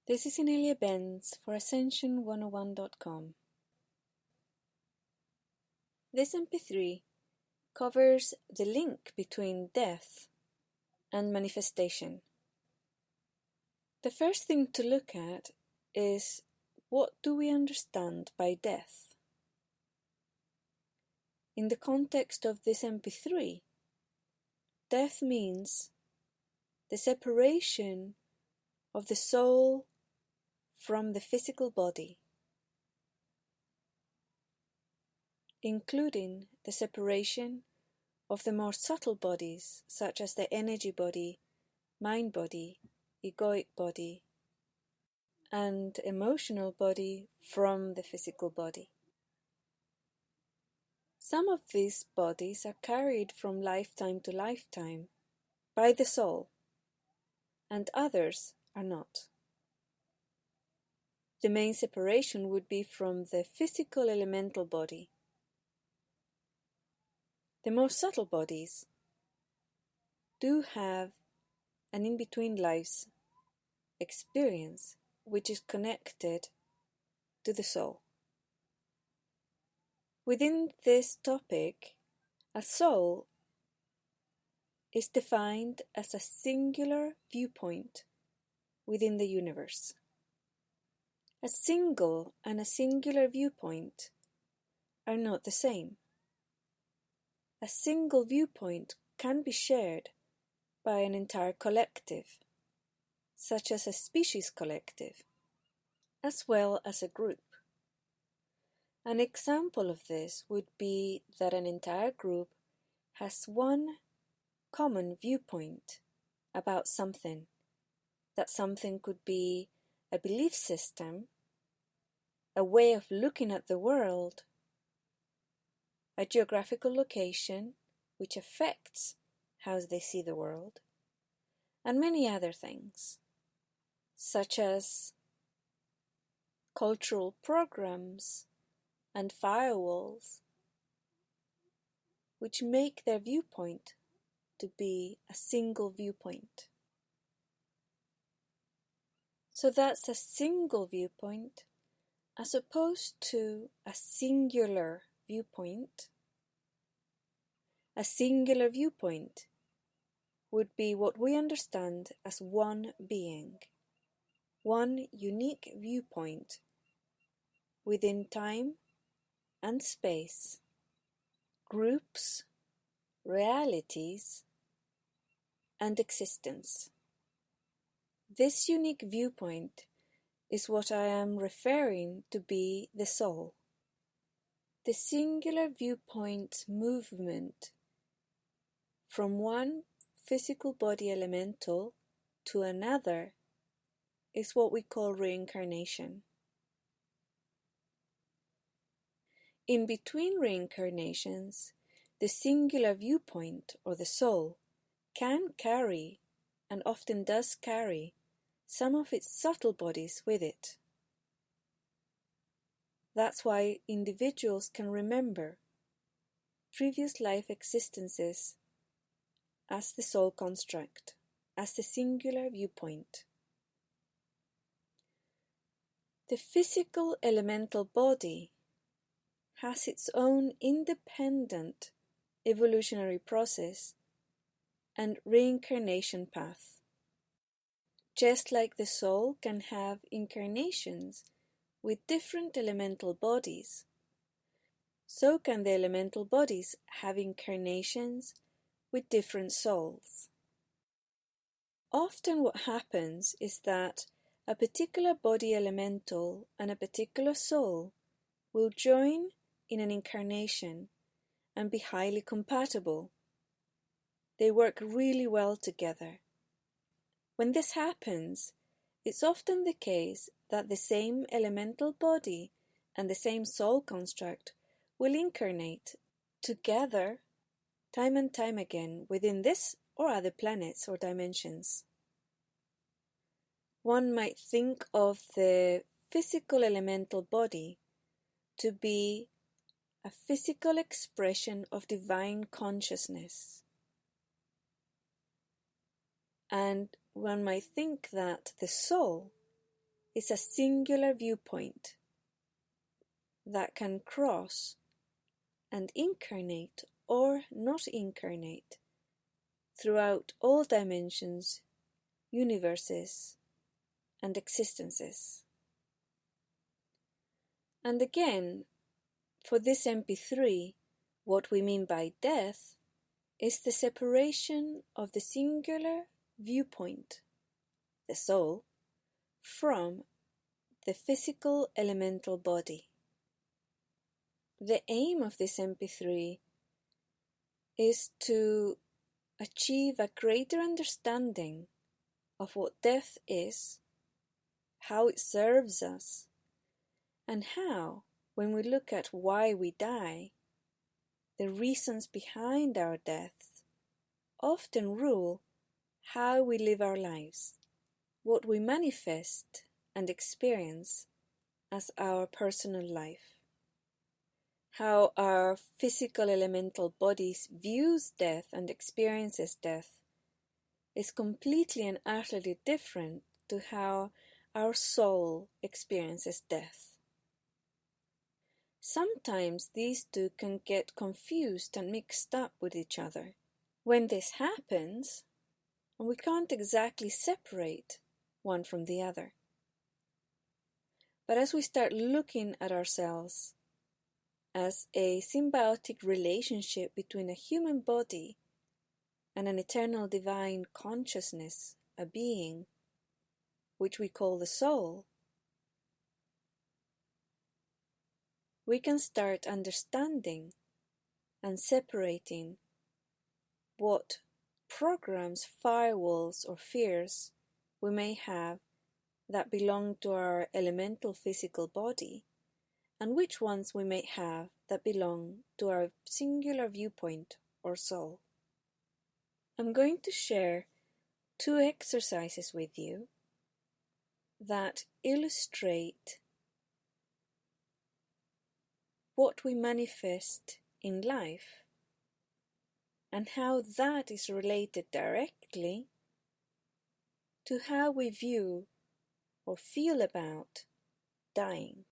This is Inelia Benz for Ascension101.com. This MP3 covers the link between death and manifestation. The first thing to look at is, what do we understand by death? In the context of this MP3, death means the separation of the soul from the physical body, including the separation of the more subtle bodies such as the energy body, mind body, egoic body, and emotional body from the physical body. Some of these bodies are carried from lifetime to lifetime by the soul, and others are not. The main separation would be from the physical elemental body. The more subtle bodies do have an in-between lives experience which is connected to the soul. Within this topic, a soul is defined as a singular viewpoint within the universe. A single and a singular viewpoint are not the same. A single viewpoint can be shared by an entire collective, such as a species collective, as well as a group. An example of this would be that an entire group has one common viewpoint about something. That something could be a belief system, a way of looking at the world, a geographical location which affects how they see the world, and many other things, such as cultural programs and firewalls, which make their viewpoint to be a single viewpoint. So that's a single viewpoint as opposed to a singular viewpoint. A singular viewpoint would be what we understand as one being, one unique viewpoint within time and space, groups, realities, and existence. This unique viewpoint is what I am referring to be the soul. The singular viewpoint movement from one physical body elemental to another is what we call reincarnation. In between reincarnations, the singular viewpoint, or the soul, can carry, and often does carry, some of its subtle bodies with it. That's why individuals can remember previous life existences as the soul construct, as the singular viewpoint. The physical elemental body has its own independent evolutionary process and reincarnation path. Just like the soul can have incarnations with different elemental bodies, so can the elemental bodies have incarnations with different souls. Often what happens is that a particular body elemental and a particular soul will join in an incarnation and be highly compatible. They work really well together. When this happens, it's often the case that the same elemental body and the same soul construct will incarnate together time and time again within this or other planets or dimensions. One might think of the physical elemental body to be a physical expression of divine consciousness. And one might think that the soul is a singular viewpoint that can cross and incarnate or not incarnate throughout all dimensions, universes, and existences. And again, for this MP3, what we mean by death is the separation of the singular viewpoint, the soul, from the physical elemental body. The aim of this MP3 is to achieve a greater understanding of what death is, how it serves us, and how, when we look at why we die, the reasons behind our deaths often rule how we live our lives, what we manifest and experience as our personal life. How our physical elemental bodies views death and experiences death is completely and utterly different to how our soul experiences death. Sometimes these two can get confused and mixed up with each other. When this happens, we can't exactly separate one from the other. But as we start looking at ourselves as a symbiotic relationship between a human body and an eternal divine consciousness, a being, which we call the soul, we can start understanding and separating what programs, firewalls, or fears we may have that belong to our elemental physical body, and which ones we may have that belong to our singular viewpoint or soul. I'm going to share 2 exercises with you that illustrate what we manifest in life and how that is related directly to how we view or feel about dying.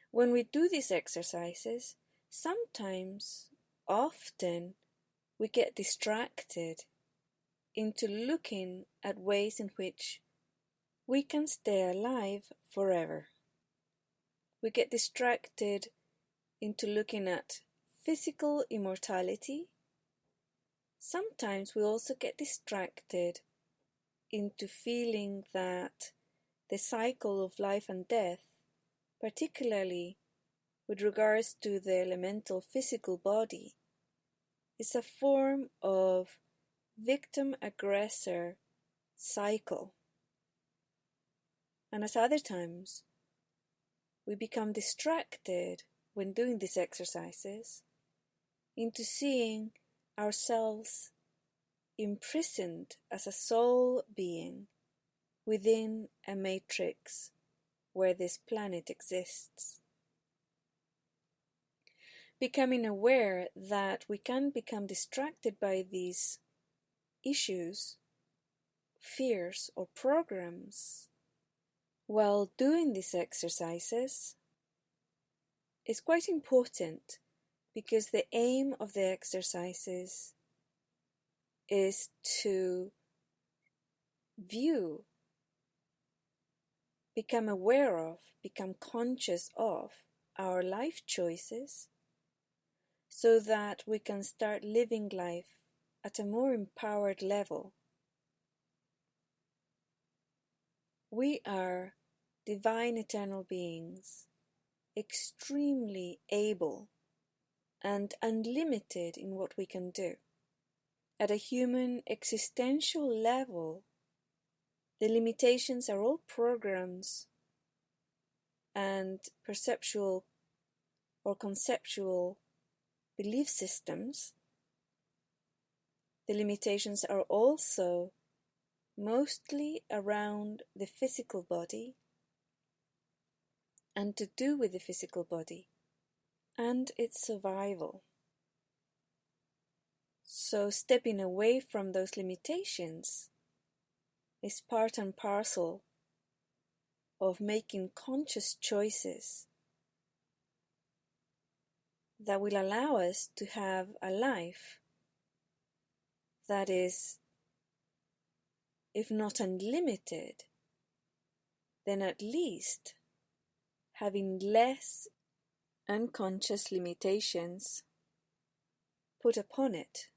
When we do these exercises, sometimes, often, we get distracted into looking at ways in which we can stay alive forever. We get distracted into looking at physical immortality. Sometimes we also get distracted into feeling that the cycle of life and death, particularly with regards to the elemental physical body, is a form of victim-aggressor cycle. And at other times, we become distracted when doing these exercises into seeing ourselves imprisoned as a soul being within a matrix where this planet exists. Becoming aware that we can become distracted by these issues, fears, or programs while doing these exercises is quite important, because the aim of the exercises is to view, become aware of, become conscious of our life choices, so that we can start living life at a more empowered level. We are divine eternal beings, extremely able and unlimited in what we can do. At a human existential level, the limitations are all programs and perceptual or conceptual belief systems. The limitations are also mostly around the physical body and to do with the physical body and its survival. So stepping away from those limitations is part and parcel of making conscious choices that will allow us to have a life that is, if not unlimited, then at least having less unconscious limitations put upon it.